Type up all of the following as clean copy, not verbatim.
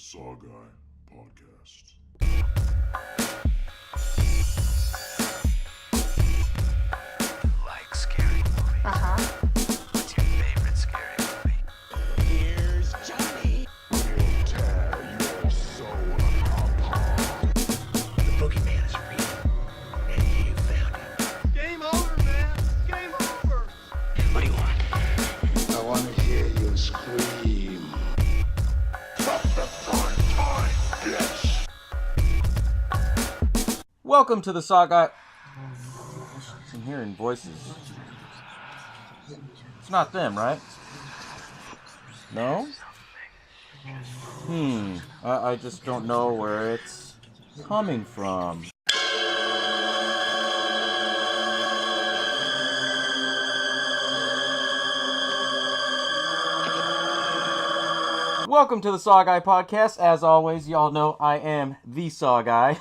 SaWGuy podcast. Like scary movies. What's your favorite scary movie? Here's Johnny. We'll tear your soul apart. The boogeyman is real, and you found him. Game over, man. Game over. What do you want? I want to hear you scream. From the front time, bitch. Welcome to the SaWGuy. I'm hearing voices. It's not them, right? No? I just don't know where it's coming from. Welcome to the SaWGuy podcast. As always, y'all know I am the SaWGuy.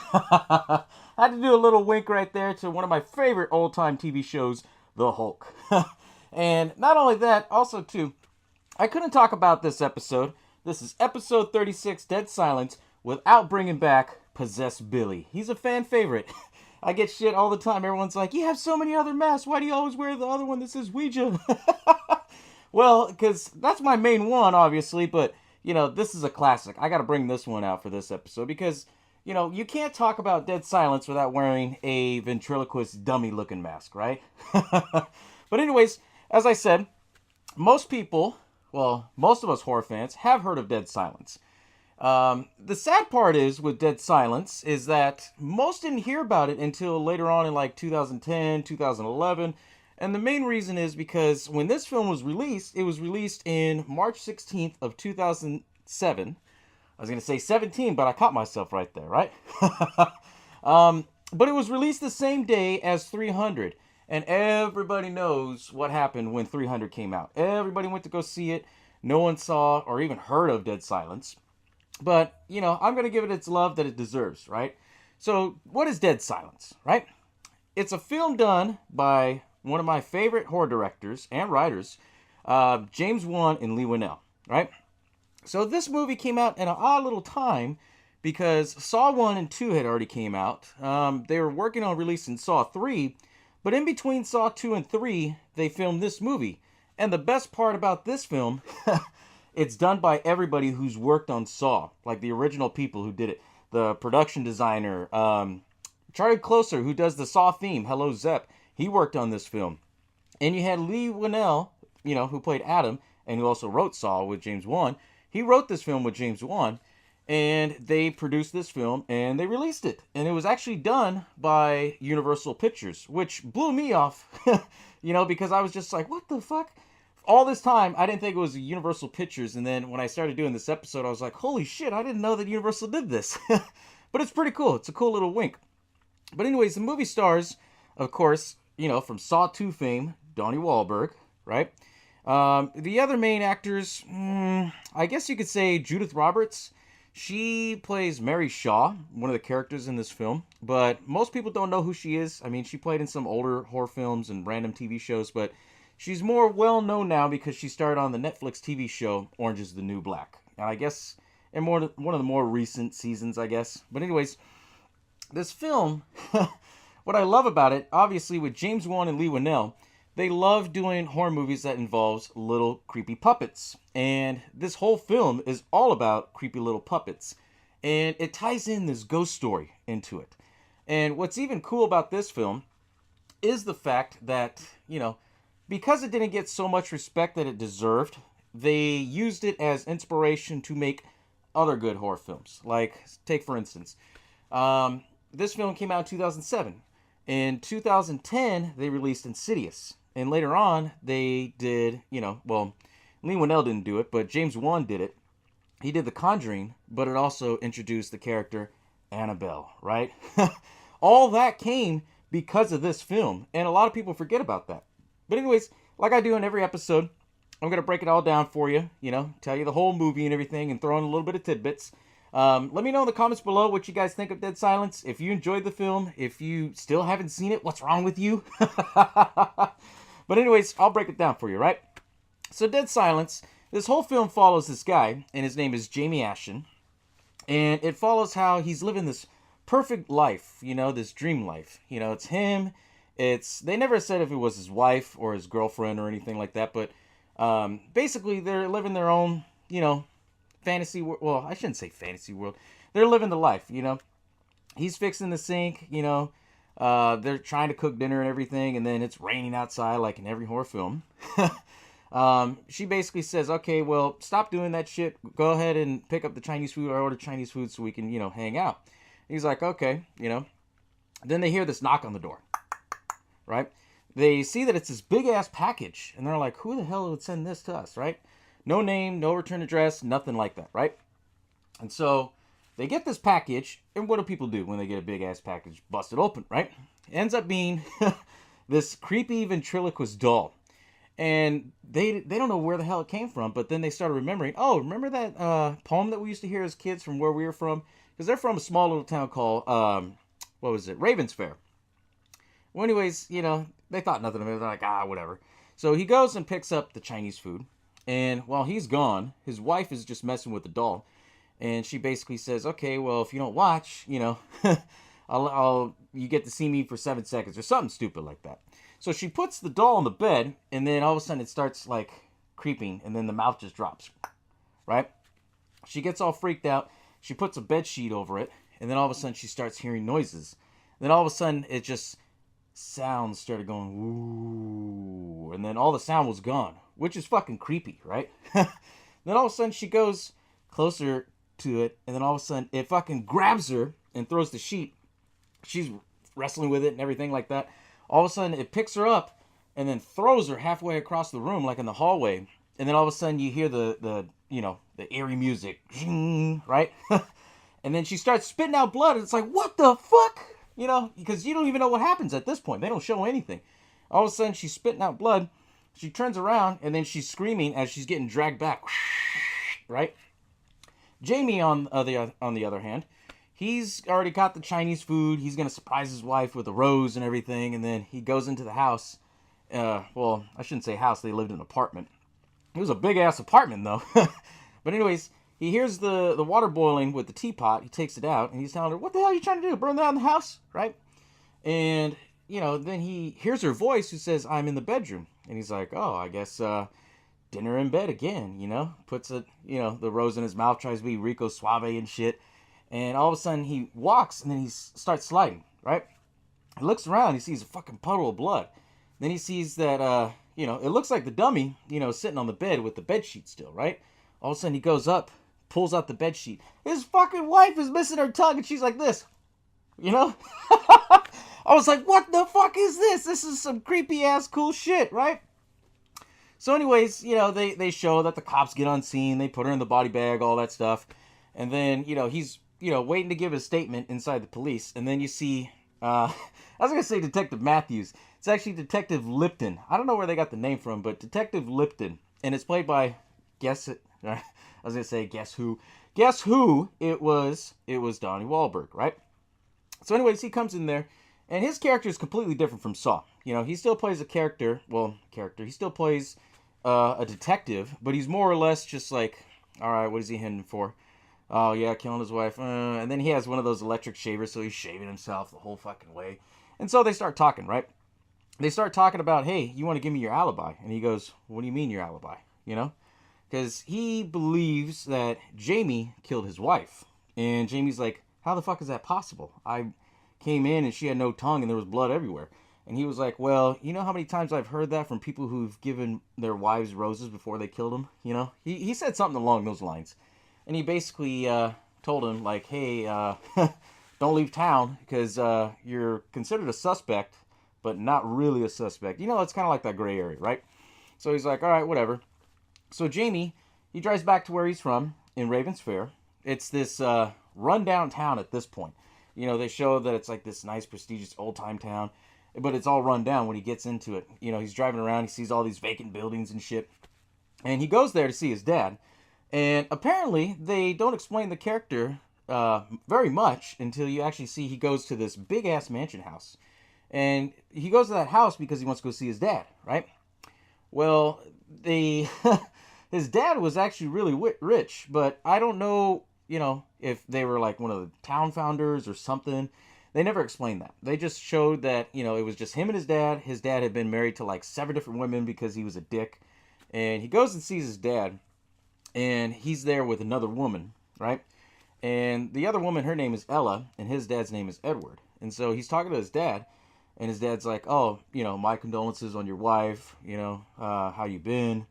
I had to do a little wink right there to one of my favorite old-time TV shows, The Hulk. And not only that, also too, I couldn't talk about this episode. This is episode 36, Dead Silence, without bringing back Possessed Billy. He's a fan favorite. I get shit all the time. Everyone's like, you have so many other masks. Why do you always wear the other one that says Ouija? Well, because that's my main one, obviously, but, you know, this is a classic. I got to bring this one out for this episode because, you know, you can't talk about Dead Silence without wearing a ventriloquist dummy-looking mask, right? But anyways, as I said, most people, well, most of us horror fans have heard of Dead Silence. The sad part is with Dead Silence is that most didn't hear about it until later on in like 2010, 2011. And the main reason is because when this film was released, it was released in March 16th of 2007. I was going to say 17, but I caught myself right there, right? But it was released the same day as 300. And everybody knows what happened when 300 came out. Everybody went to go see it. No one saw or even heard of Dead Silence. But, you know, I'm going to give it its love that it deserves, right? So, what is Dead Silence, right? It's a film done by one of my favorite horror directors and writers, James Wan and Leigh Whannell, right? So this movie came out in an odd little time because Saw 1 and 2 had already came out. They were working on releasing Saw 3, but in between Saw 2 and 3, they filmed this movie. And the best part about this film, it's done by everybody who's worked on Saw, like the original people who did it. The production designer, Charlie Closer, who does the Saw theme, Hello Zep, he worked on this film. And you had Leigh Whannell, you know, who played Adam, and who also wrote Saw with James Wan. He wrote this film with James Wan, and they produced this film, and they released it. And it was actually done by Universal Pictures, which blew me off, you know, because I was just like, what the fuck? All this time, I didn't think it was Universal Pictures, and then when I started doing this episode, I was like, holy shit, I didn't know that Universal did this. But it's pretty cool. It's a cool little wink. But anyways, the movie stars, of course, you know, from Saw 2 fame, Donnie Wahlberg, right? The other main actors, I guess you could say Judith Roberts. She plays Mary Shaw, one of the characters in this film, but most people don't know who she is. I mean, she played in some older horror films and random TV shows, but she's more well-known now because she starred on the Netflix TV show Orange is the New Black. And I guess in one of the more recent seasons, I guess. But anyways, this film, what I love about it, obviously with James Wan and Leigh Whannell, they love doing horror movies that involves little creepy puppets. And this whole film is all about creepy little puppets. And it ties in this ghost story into it. And what's even cool about this film is the fact that, you know, because it didn't get so much respect that it deserved, they used it as inspiration to make other good horror films. Like, take for instance, this film came out in 2007. In 2010, they released Insidious. And later on, they did, you know, well, Leigh Whannell didn't do it, but James Wan did it. He did The Conjuring, but it also introduced the character Annabelle, right? All that came because of this film, and a lot of people forget about that. But anyways, like I do in every episode, I'm going to break it all down for you, you know, tell you the whole movie and everything, and throw in a little bit of tidbits. Let me know in the comments below what you guys think of Dead Silence. If you enjoyed the film, if you still haven't seen it, what's wrong with you? But anyways, I'll break it down for you, right? So Dead Silence, this whole film follows this guy, and his name is Jamie Ashen. And it follows how he's living this perfect life, this dream life. It's him. They never said if it was his wife or his girlfriend or anything like that, but basically they're living their own, fantasy world. Well, I shouldn't say fantasy world. They're living the life, He's fixing the sink, they're trying to cook dinner and everything, and then it's raining outside like in every horror film. She basically says, okay, well, stop doing that shit. Go ahead and pick up the Chinese food, or order Chinese food so we can, hang out. He's like, okay, Then they hear this knock on the door, right? They see that it's this big-ass package, and they're like, who the hell would send this to us, right? No name, no return address, nothing like that, right? And so they get this package, and what do people do when they get a big-ass package? Bust it open, right? It ends up being this creepy ventriloquist doll. And they don't know where the hell it came from, but then they started remembering, oh, remember that poem that we used to hear as kids from where we were from? Because they're from a small little town called, what was it, Ravens Fair. Well, anyways, they thought nothing of it. They're like, whatever. So he goes and picks up the Chinese food. And while he's gone, his wife is just messing with the doll. And she basically says, okay, well, if you don't watch, you get to see me for 7 seconds or something stupid like that. So she puts the doll on the bed, and then all of a sudden it starts like creeping, and then the mouth just drops, right? She gets all freaked out. She puts a bed sheet over it, and then all of a sudden she starts hearing noises. Then all of a sudden it just sounds started going woo, and then all the sound was gone, which is fucking creepy, right? Then all of a sudden she goes closer to it, and then all of a sudden it fucking grabs her and throws the sheet. She's wrestling with it and everything like that. All of a sudden it picks her up and then throws her halfway across the room, like in the hallway. And then all of a sudden you hear the eerie music, right? And then she starts spitting out blood, and it's like, what the fuck? Because you don't even know what happens at this point. They don't show anything. All of a sudden she's spitting out blood. She turns around, and then she's screaming as she's getting dragged back, right? Jamie, on the other hand, he's already got the Chinese food. He's going to surprise his wife with a rose and everything. And then he goes into the house. Well, I shouldn't say house. They lived in an apartment. It was a big-ass apartment, though. But anyways, he hears the water boiling with the teapot. He takes it out, and he's telling her, what the hell are you trying to do? Burn down the house? Right? And, then he hears her voice who says, I'm in the bedroom. And he's like, oh, I guess dinner in bed again, Puts the rose in his mouth, tries to be Rico Suave and shit. And all of a sudden he walks, and then he starts sliding, right? He looks around, he sees a fucking puddle of blood. Then he sees that, it looks like the dummy, sitting on the bed with the bed sheet still, right? All of a sudden he goes up, pulls out the bed sheet. His fucking wife is missing her tongue, and she's like this, I was like, what the fuck is this? This is some creepy ass cool shit, right? So anyways, they show that the cops get on scene. They put her in the body bag, all that stuff. And then, he's, waiting to give his statement inside the police. And then you see, I was going to say Detective Matthews. It's actually Detective Lipton. I don't know where they got the name from, but Detective Lipton. And it's played by, guess who? Guess who? It was Donnie Wahlberg, right? So anyways, he comes in there, and his character is completely different from Saw. He still plays a character. He still plays a detective, but he's more or less just like, all right, what is he heading for? Oh, yeah, killing his wife. And then he has one of those electric shavers, so he's shaving himself the whole fucking way. And so they start talking, right? They start talking about, hey, you want to give me your alibi? And he goes, what do you mean your alibi? Because he believes that Jamie killed his wife. And Jamie's like, how the fuck is that possible? I came in and she had no tongue and there was blood everywhere. And he was like, well, you know how many times I've heard that from people who've given their wives roses before they killed them? He said something along those lines. And he basically told him, like, hey, don't leave town because you're considered a suspect, but not really a suspect. It's kind of like that gray area, right? So he's like, all right, whatever. So Jamie, he drives back to where he's from in Ravens Fair. It's this rundown town at this point. They show that it's like this nice, prestigious, old-time town, but it's all run down when he gets into it. He's driving around, he sees all these vacant buildings and shit. And he goes there to see his dad. And apparently, they don't explain the character very much until you actually see he goes to this big-ass mansion house. And he goes to that house because he wants to go see his dad, right? Well, his dad was actually really rich, but I don't know if they were like one of the town founders or something. They never explained that. They just showed that, it was just him and his dad. His dad had been married to like 7 different women because he was a dick. And he goes and sees his dad, and he's there with another woman, right? And the other woman, her name is Ella, and his dad's name is Edward. And so he's talking to his dad, and his dad's like, oh, my condolences on your wife, how you been?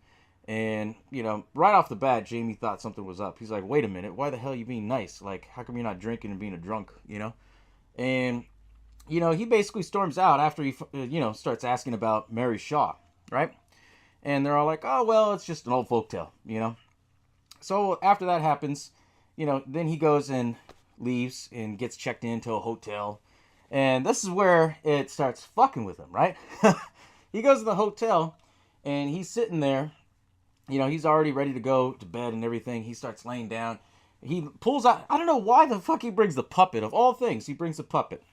And, right off the bat, Jamie thought something was up. He's like, wait a minute, why the hell are you being nice? Like, how come you're not drinking and being a drunk, And, he basically storms out after he, starts asking about Mary Shaw, right? And they're all like, oh, well, it's just an old folktale, So after that happens, then he goes and leaves and gets checked into a hotel. And this is where it starts fucking with him, right? He goes to the hotel, and he's sitting there. He's already ready to go to bed and everything. He starts laying down. He pulls out, I don't know why the fuck he brings the puppet. Of all things, he brings a puppet.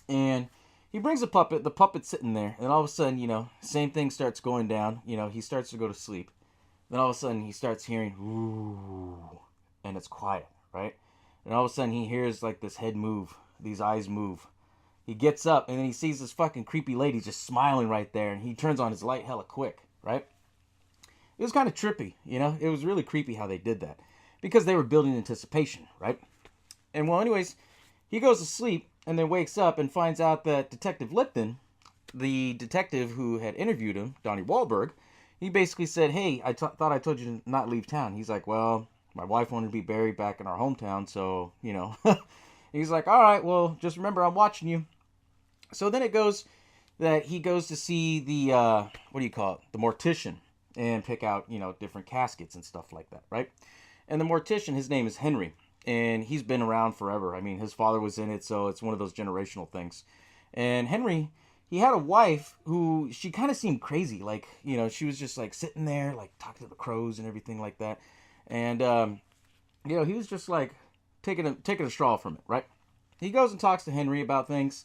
And he brings a puppet. The puppet's sitting there. And all of a sudden, same thing starts going down. He starts to go to sleep. Then all of a sudden, he starts hearing, ooh, and it's quiet, right? And all of a sudden, he hears like this head move, these eyes move. He gets up, and then he sees this fucking creepy lady just smiling right there. And he turns on his light hella quick, right? It was kind of trippy, It was really creepy how they did that. Because they were building anticipation, right? And well, anyways, he goes to sleep and then wakes up and finds out that Detective Lipton, the detective who had interviewed him, Donnie Wahlberg, he basically said, hey, I thought I told you to not leave town. He's like, well, my wife wanted to be buried back in our hometown, so, He's like, all right, well, just remember I'm watching you. So then it goes that he goes to see the, the mortician, and pick out, different caskets and stuff like that, right? And the mortician, his name is Henry, and he's been around forever. I mean, his father was in it, so it's one of those generational things. And Henry, he had a wife who, she kind of seemed crazy. Like, she was just like sitting there, like talking to the crows and everything like that. And, he was just like taking a straw from it, right? He goes and talks to Henry about things.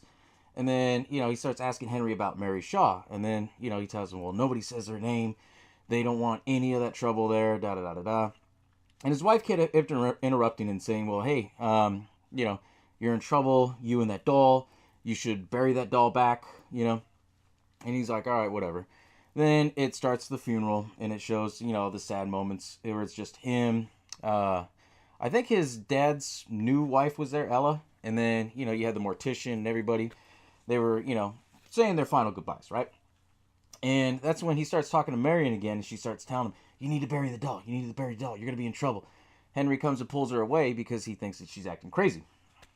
And then, he starts asking Henry about Mary Shaw. And then, he tells him, well, nobody says her name. They don't want any of that trouble there, da-da-da-da-da. And his wife kept interrupting and saying, well, hey, you're in trouble, you and that doll. You should bury that doll back, And he's like, all right, whatever. Then it starts the funeral, and it shows, the sad moments where it's just him. I think his dad's new wife was there, Ella. And then, you had the mortician and everybody. They were, saying their final goodbyes, right? And that's when he starts talking to Marion again, and she starts telling him, you need to bury the doll. You need to bury the doll. You're going to be in trouble. Henry comes and pulls her away because he thinks that she's acting crazy.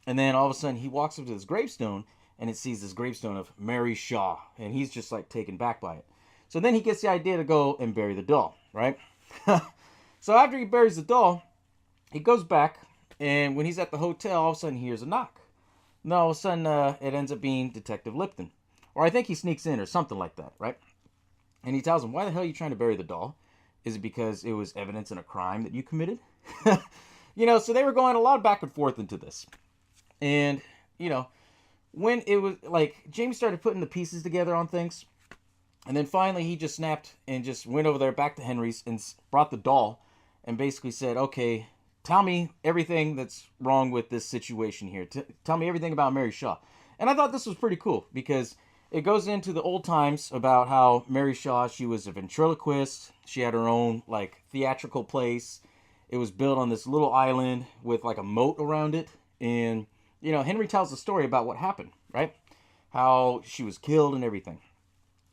And then all of a sudden, he walks up to this gravestone, and it sees this gravestone of Mary Shaw. And he's just like taken back by it. So then he gets the idea to go and bury the doll, right? So after he buries the doll, he goes back, and when he's at the hotel, all of a sudden he hears a knock. And all of a sudden, it ends up being Detective Lipton. Or I think he sneaks in or something like that, right? And he tells him, why the hell are you trying to bury the doll? Is it because it was evidence in a crime that you committed? So they were going a lot back and forth into this. And, when it was like, Jamie started putting the pieces together on things. And then finally he just snapped and just went over there back to Henry's and brought the doll and basically said, okay, tell me everything that's wrong with this situation here. Tell me everything about Mary Shaw. And I thought this was pretty cool because it goes into the old times about how Mary Shaw, she was a ventriloquist. She had her own, like, theatrical place. It was built on this little island with, like, a moat around it. And, Henry tells the story about what happened, right? How she was killed and everything.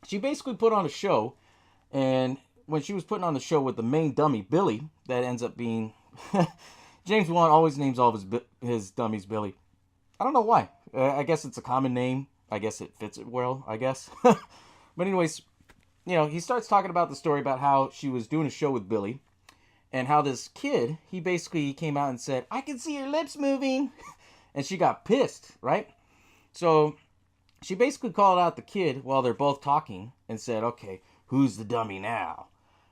She basically put on a show. And when she was putting on the show with the main dummy, Billy, that ends up being... James Wan always names all of his dummies Billy. I don't know why. I guess it's a common name. I guess it fits it well, I guess. But anyways, he starts talking about the story about how she was doing a show with Billy. And how this kid, he basically came out and said, I can see your lips moving. And she got pissed, right? So she basically called out the kid while they're both talking and said, okay, who's the dummy now?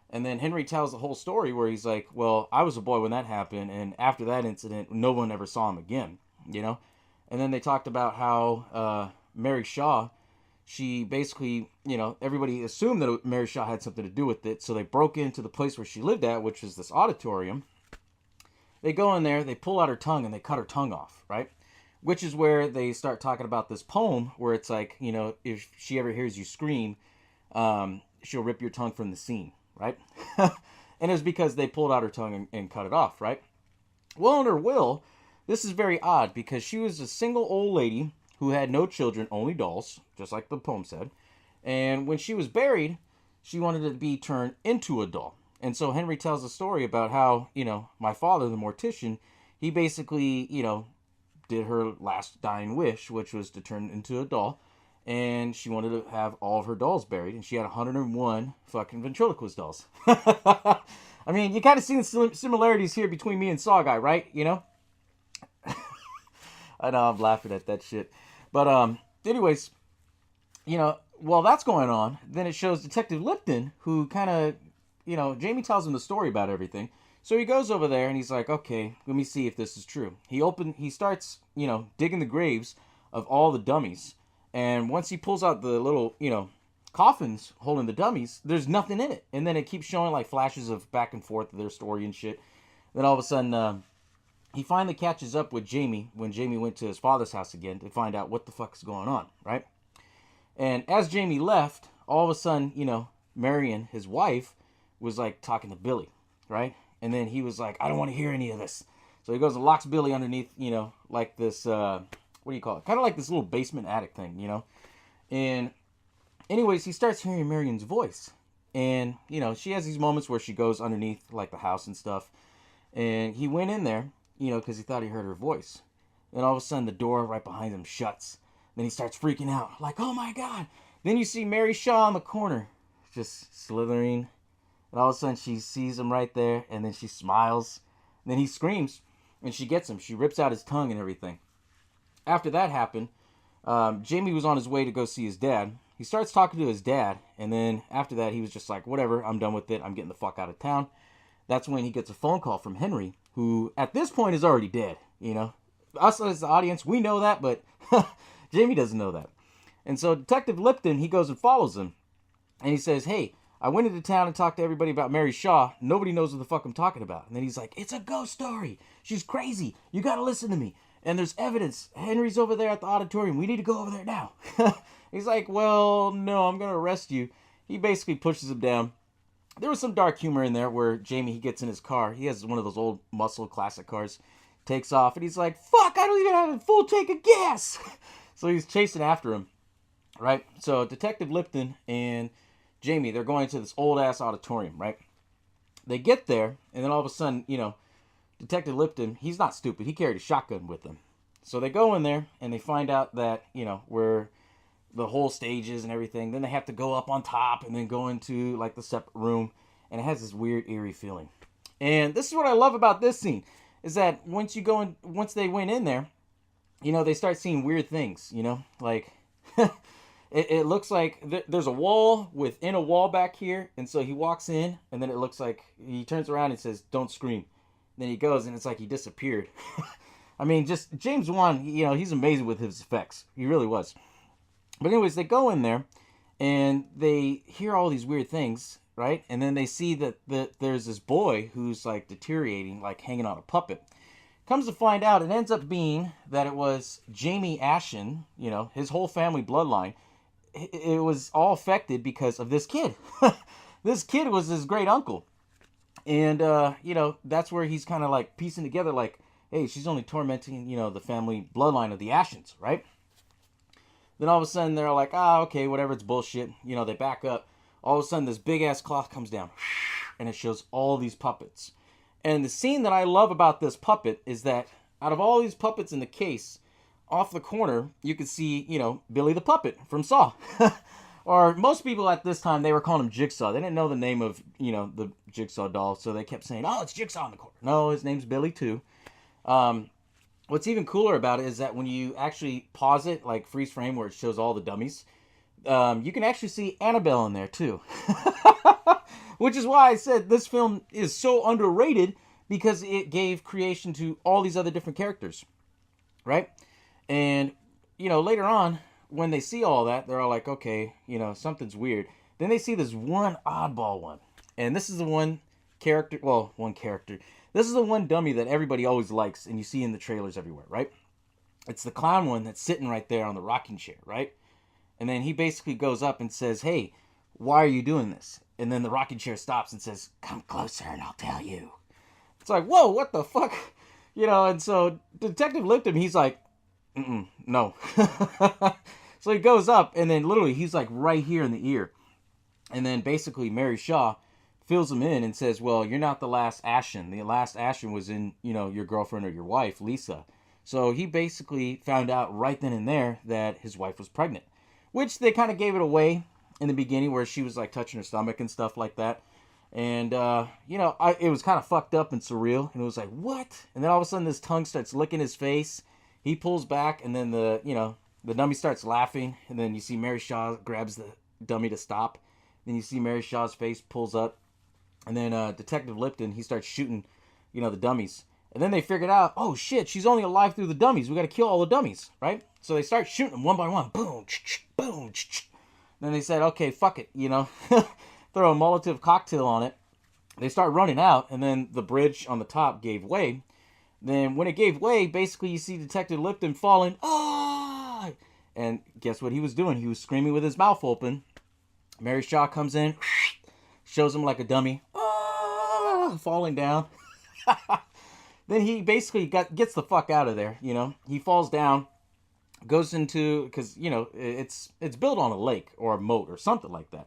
And then Henry tells the whole story where he's like, well, I was a boy when that happened. And after that incident, no one ever saw him again, And then they talked about how Mary Shaw, she basically, everybody assumed that Mary Shaw had something to do with it. So they broke into the place where she lived at, which was this auditorium. they go in there, they pull out her tongue, and they cut her tongue off, right? Which is where they start talking about this poem where it's like, you know, if she ever hears you scream, she'll rip your tongue from the seam, right? And it's because they pulled out her tongue and cut it off, right? Well, in her will, this is very odd because she was a single old lady who had no children, only dolls, just like the poem said. And when she was buried, she wanted to be turned into a doll. And so Henry tells a story about how, you know, my father, the mortician, he basically, you know, did her last dying wish, which was to turn into a doll. And she wanted to have all of her dolls buried. And she had 101 fucking ventriloquist dolls. I mean, you kind of see the similarities here between me and SaWGuY, right? You know? I know, I'm laughing at that shit. But, anyways, you know, while that's going on, then it shows Detective Lipton, who kind of, you know, Jamie tells him the story about everything. So he goes over there and he's like, okay, let me see if this is true. He starts, you know, digging the graves of all the dummies. And once he pulls out the little, you know, coffins holding the dummies, there's nothing in it. And then it keeps showing like flashes of back and forth of their story and shit. Then all of a sudden, he finally catches up with Jamie when Jamie went to his father's house again to find out what the fuck is going on, right? And as Jamie left, all of a sudden, you know, Marion, his wife, was like talking to Billy, right? And then he was like, I don't want to hear any of this. So he goes and locks Billy underneath, you know, like this, what do you call it? Kind of like this little basement attic thing, you know? And anyways, he starts hearing Marion's voice. And, you know, she has these moments where she goes underneath, like, the house and stuff. And he went in there, you know, because he thought he heard her voice. And all of a sudden, the door right behind him shuts. Then he starts freaking out, like, oh my God. Then you see Mary Shaw in the corner, just slithering. And all of a sudden, she sees him right there, and then she smiles. And then he screams, and she gets him. She rips out his tongue and everything. After that happened, Jamie was on his way to go see his dad. He starts talking to his dad, and then after that, he was just like, whatever, I'm done with it. I'm getting the fuck out of town. That's when he gets a phone call from Henry, who at this point is already dead, you know. Us as the audience, we know that, but Jamie doesn't know that. And so Detective Lipton, he goes and follows him, and he says, hey, I went into town and talked to everybody about Mary Shaw. Nobody knows what the fuck I'm talking about. And then he's like, it's a ghost story. She's crazy. You got to listen to me. And there's evidence. Henry's over there at the auditorium. We need to go over there now. He's like, well, no, I'm going to arrest you. He basically pushes him down. There was some dark humor in there where Jamie, he gets in his car. He has one of those old muscle classic cars. Takes off. And he's like, fuck, I don't even have a full tank of gas. So he's chasing after him. Right? So Detective Lipton and Jamie, they're going to this old-ass auditorium, right? They get there, and then all of a sudden, you know, Detective Lipton, he's not stupid. He carried a shotgun with him. So they go in there, and they find out that, you know, where the whole stage is and everything. Then they have to go up on top and then go into, like, the separate room. And it has this weird, eerie feeling. And this is what I love about this scene, is that once they went in there, you know, they start seeing weird things, you know? Like, it looks like there's a wall within a wall back here. And so he walks in, and then it looks like he turns around and says, don't scream. Then he goes, and it's like he disappeared. I mean, just James Wan, you know, he's amazing with his effects. He really was. But anyways, they go in there, and they hear all these weird things, right? And then they see that there's this boy who's, like, deteriorating, like, hanging on a puppet. Comes to find out, it ends up being that it was Jamie Ashen, you know, his whole family bloodline. It was all affected because of this kid. This kid was his great uncle. And, you know, that's where he's kind of like piecing together like, hey, she's only tormenting, you know, the family bloodline of the Ashens, right? Then all of a sudden they're like, okay, whatever, it's bullshit. You know, they back up. All of a sudden this big ass cloth comes down and it shows all these puppets. And the scene that I love about this puppet is that out of all these puppets in the case, off the corner, you could see, you know, Billy the Puppet from Saw. Or most people at this time, they were calling him Jigsaw. They didn't know the name of, you know, the Jigsaw doll. So they kept saying, oh, it's Jigsaw in the corner. No, his name's Billy too. What's even cooler about it is that when you actually pause it, like freeze frame where it shows all the dummies, you can actually see Annabelle in there too. Which is why I said this film is so underrated, because it gave creation to all these other different characters. Right? And, you know, later on, when they see all that, they're all like, okay, you know, something's weird. Then they see this one oddball one. And this is the one character. This is the one dummy that everybody always likes and you see in the trailers everywhere, right? It's the clown one that's sitting right there on the rocking chair, right? And then he basically goes up and says, hey, why are you doing this? And then the rocking chair stops and says, come closer and I'll tell you. It's like, whoa, what the fuck? And so Detective Lipton, he's like, no. So he goes up and then literally he's like right here in the ear. And then basically Mary Shaw fills him in and says, well, you're not the last Ashen. The last Ashen was in, your girlfriend or your wife, Lisa. So he basically found out right then and there that his wife was pregnant, which they kind of gave it away in the beginning where she was like touching her stomach and stuff like that. And, it was kind of fucked up and surreal. And it was like, what? And then all of a sudden this tongue starts licking his face. He pulls back and then the dummy starts laughing. And then you see Mary Shaw grabs the dummy to stop. Then you see Mary Shaw's face pulls up. And then Detective Lipton, he starts shooting, the dummies. And then they figured out, oh shit, she's only alive through the dummies. We got to kill all the dummies, right? So they start shooting them one by one. Boom, boom. Then they said, okay, fuck it, throw a Molotov cocktail on it. They start running out, and then the bridge on the top gave way. Then when it gave way, basically you see Detective Lipton falling. Ah! And guess what he was doing? He was screaming with his mouth open. Mary Shaw comes in, shows him like a dummy, falling down. Then he basically gets the fuck out of there, He falls down, goes into, because, it's built on a lake or a moat or something like that.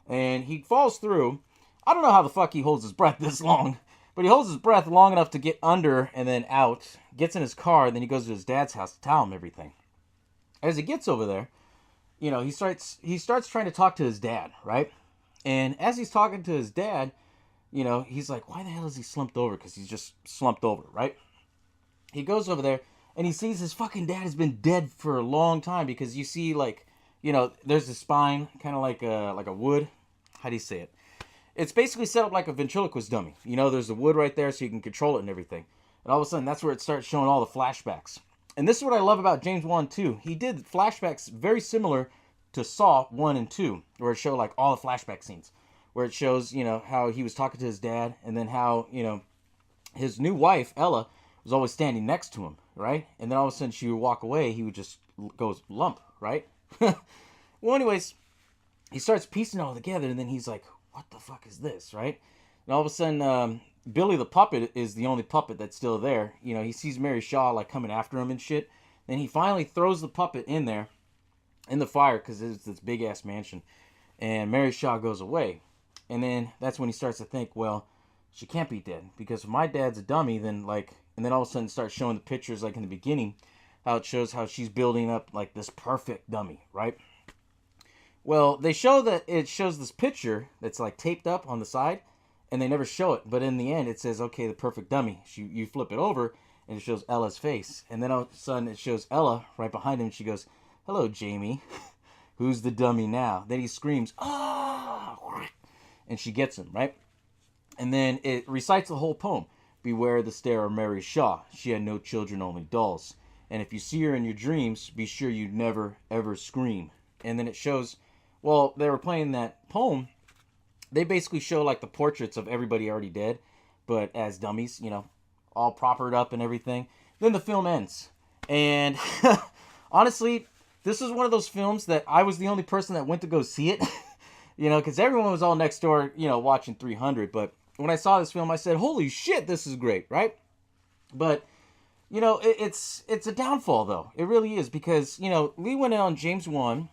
And he falls through. I don't know how the fuck he holds his breath this long, but he holds his breath long enough to get under and then out, gets in his car, and then he goes to his dad's house to tell him everything. As he gets over there, he starts trying to talk to his dad, right? And as he's talking to his dad, he's like, why the hell is he slumped over? Because he's just slumped over, right? He goes over there, and he sees his fucking dad has been dead for a long time because you see, like, there's a spine, kind of like a wood. How do you say it? It's basically set up like a ventriloquist dummy. There's the wood right there so you can control it and everything. And all of a sudden, that's where it starts showing all the flashbacks. And this is what I love about James Wan too. He did flashbacks very similar to Saw 1 and 2, where it showed like all the flashback scenes. Where it shows, how he was talking to his dad, and then how, his new wife, Ella, was always standing next to him, right? And then all of a sudden she would walk away, he would just go lump, right? Well, anyways, he starts piecing it all together, and then he's like, what the fuck is this, right? And all of a sudden, Billy the puppet is the only puppet that's still there. He sees Mary Shaw, like, coming after him and shit. Then he finally throws the puppet in there, in the fire, because it's this big-ass mansion. And Mary Shaw goes away. And then that's when he starts to think, well, she can't be dead. Because if my dad's a dummy, then, like... And then all of a sudden it starts showing the pictures, like, in the beginning, how it shows how she's building up, like, this perfect dummy, right? Well, they show that it shows this picture that's, like, taped up on the side, and they never show it. But in the end, it says, okay, the perfect dummy. You flip it over, and it shows Ella's face. And then all of a sudden, it shows Ella right behind him, and she goes, hello, Jamie. Who's the dummy now? Then he screams, ah! And she gets him, right? And then it recites the whole poem. Beware the stare of Mary Shaw. She had no children, only dolls. And if you see her in your dreams, be sure you never, ever scream. And then it shows... Well, they were playing that poem. They basically show, like, the portraits of everybody already dead, but as dummies, all propered up and everything. Then the film ends. And honestly, this is one of those films that I was the only person that went to go see it. Because everyone was all next door, watching 300. But when I saw this film, I said, holy shit, this is great, right? But, it's a downfall, though. It really is, because, Lee went in on James Wan.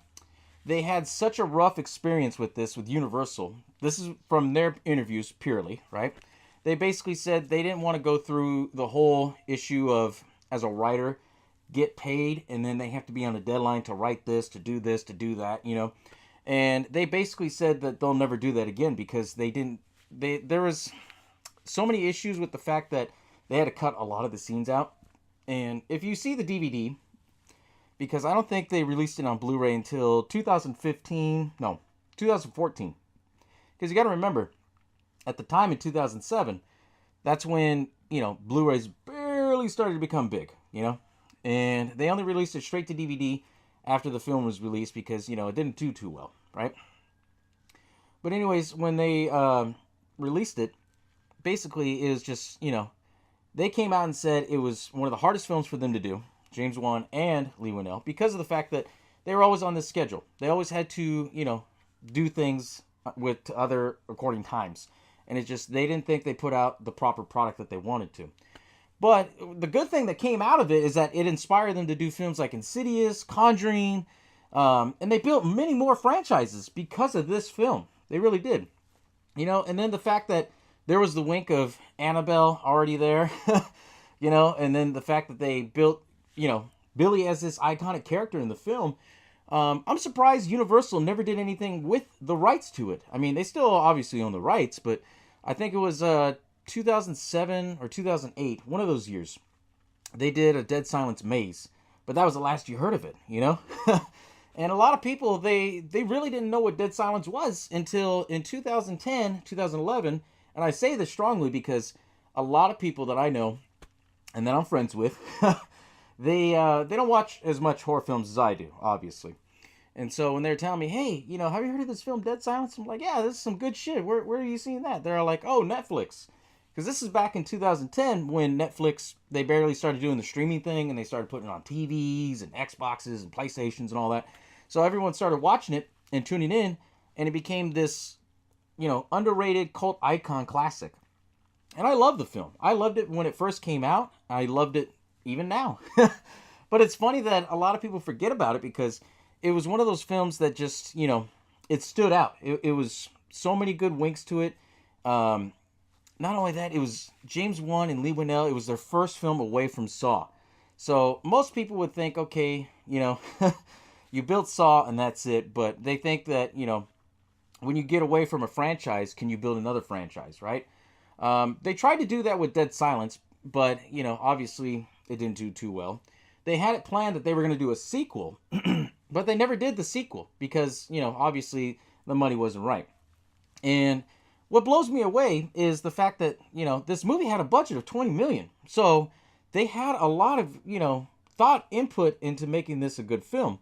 They had such a rough experience with this, with Universal. This is from their interviews, purely, right? They basically said they didn't want to go through the whole issue of, as a writer, get paid, and then they have to be on a deadline to write this, to do that, And they basically said that they'll never do that again because there was so many issues with the fact that they had to cut a lot of the scenes out. And if you see the DVD... Because I don't think they released it on Blu-ray until 2014. Because you got to remember, at the time in 2007, that's when, Blu-rays barely started to become big, And they only released it straight to DVD after the film was released because, it didn't do too well, right? But anyways, when they released it, basically is just, they came out and said it was one of the hardest films for them to do, James Wan and Lee Winnell, because of the fact that they were always on this schedule. They always had to, do things with other recording times. And it's just, they didn't think they put out the proper product that they wanted to. But the good thing that came out of it is that it inspired them to do films like Insidious, Conjuring, and they built many more franchises because of this film. They really did. And then the fact that there was the wink of Annabelle already there, and then the fact that they built, Billy as this iconic character in the film. I'm surprised Universal never did anything with the rights to it. I mean, they still obviously own the rights, but I think it was 2007 or 2008, one of those years, they did a Dead Silence Maze. But that was the last you heard of it, And a lot of people, they really didn't know what Dead Silence was until in 2010, 2011. And I say this strongly because a lot of people that I know and that I'm friends with, they don't watch as much horror films as I do, obviously. And so when they're telling me, hey, have you heard of this film Dead Silence? I'm like, yeah, this is some good shit. Where are you seeing that? They're like, oh, Netflix. Because this is back in 2010 when Netflix, they barely started doing the streaming thing and they started putting it on TVs and Xboxes and PlayStations and all that. So everyone started watching it and tuning in, and it became this, underrated cult icon classic. And I love the film. I loved it when it first came out. I loved it even now. But it's funny that a lot of people forget about it because it was one of those films that just, it stood out. It was so many good winks to it. Not only that, it was James Wan and Lee Winnell. It was their first film away from Saw. So most people would think, okay, you built Saw and that's it. But they think that, when you get away from a franchise, can you build another franchise, right? They tried to do that with Dead Silence, but, obviously it didn't do too well. They had it planned that they were going to do a sequel, but they never did the sequel because, obviously the money wasn't right. And what blows me away is the fact that, this movie had a budget of $20 million. So they had a lot of, thought input into making this a good film.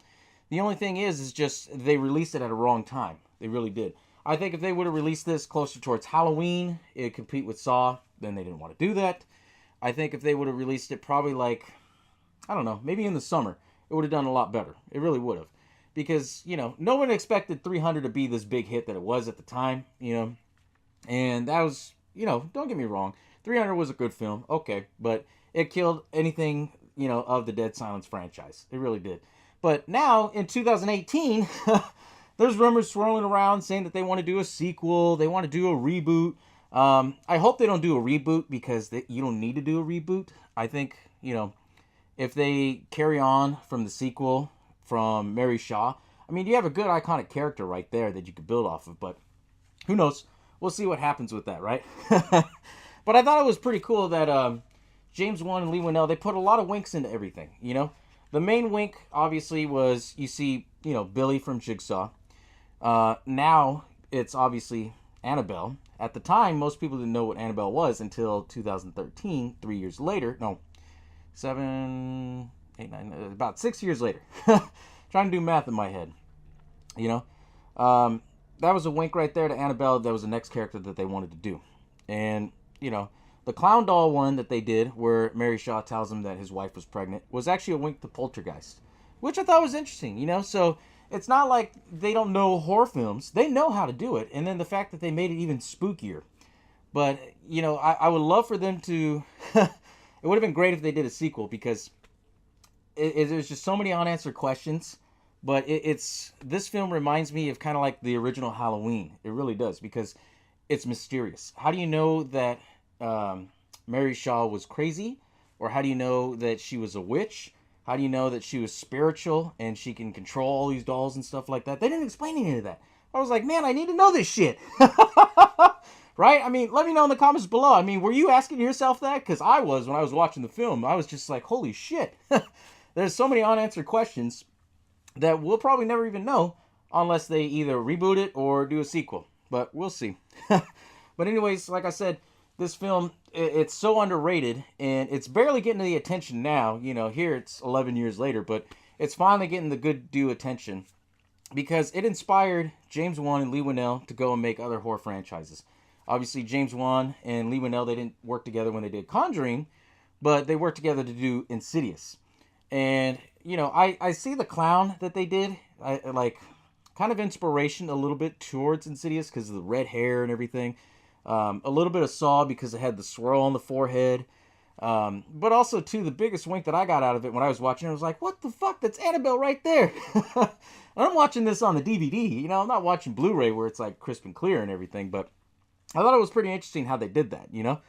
The only thing is just they released it at a wrong time. They really did. I think if they would have released this closer towards Halloween, it'd compete with Saw, then they didn't want to do that. I think if they would have released it probably I don't know, maybe in the summer, it would have done a lot better. It really would have. Because, no one expected 300 to be this big hit that it was at the time, And that was, don't get me wrong, 300 was a good film, okay, but it killed anything, of the Dead Silence franchise. It really did. But now, in 2018, there's rumors swirling around saying that they want to do a sequel, they want to do a reboot. I hope they don't do a reboot because you don't need to do a reboot. I think, if they carry on from the sequel from Mary Shaw, I mean, you have a good iconic character right there that you could build off of, but who knows? We'll see what happens with that, right? But I thought it was pretty cool that James Wan and Lee Winnell, they put a lot of winks into everything, The main wink, obviously, was you see, Billy from Jigsaw. Now, it's obviously Annabelle. At the time, most people didn't know what Annabelle was until 2013, 3 years later. No, 7, 8, 9, about 6 years later. Trying to do math in my head, that was a wink right there to Annabelle. That was the next character that they wanted to do. And, the clown doll one that they did, where Mary Shaw tells him that his wife was pregnant, was actually a wink to Poltergeist, which I thought was interesting, So it's not like they don't know horror films. They know how to do it. And then the fact that they made it even spookier. But, I would love for them to... It would have been great if they did a sequel because there's just so many unanswered questions. But this film reminds me of kind of like the original Halloween. It really does because it's mysterious. How do you know that Mary Shaw was crazy? Or how do you know that she was a witch? How do you know that she was spiritual and she can control all these dolls and stuff like that? They didn't explain any of that. I was like, man, I need to know this shit. Right? I mean, let me know in the comments below. I mean, were you asking yourself that? Because I was when I was watching the film. I was just like, holy shit. There's so many unanswered questions that we'll probably never even know unless they either reboot it or do a sequel. But we'll see. But anyways, like I said, this film, it's so underrated, and it's barely getting the attention now. Here it's 11 years later, but it's finally getting the good due attention because it inspired James Wan and Lee Winnell to go and make other horror franchises. Obviously, James Wan and Lee Winnell, they didn't work together when they did Conjuring, but they worked together to do Insidious. And, you know, I see the clown that they did. I like kind of inspiration a little bit towards Insidious because of the red hair and everything. A little bit of Saw because it had the swirl on the forehead. But also, too, the biggest wink that I got out of it when I was watching it was like, what the fuck? That's Annabelle right there. I'm watching this on the DVD. You know, I'm not watching Blu-ray where it's like crisp and clear and everything. But I thought it was pretty interesting how they did that, you know?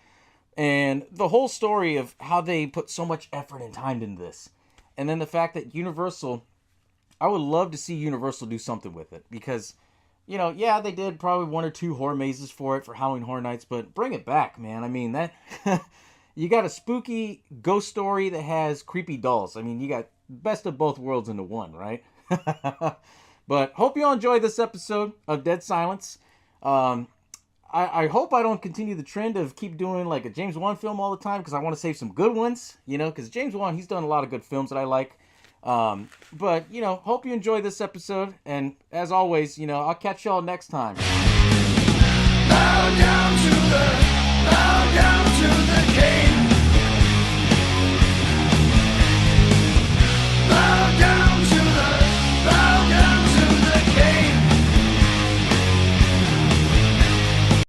And the whole story of how they put so much effort and time into this. And then the fact that Universal, I would love to see Universal do something with it. Because, you know, yeah, they did probably 1 or 2 horror mazes for it for Halloween Horror Nights. But bring it back, man. I mean, that... You got a spooky ghost story that has creepy dolls. I mean, you got best of both worlds into one, right? But hope you all enjoyed this episode of Dead Silence. I hope I don't continue the trend of keep doing like a James Wan film all the time because I want to save some good ones, you know, because James Wan, he's done a lot of good films that I like. But, you know, hope you enjoyed this episode. And as always, you know, I'll catch y'all next time. Bow down to the cave.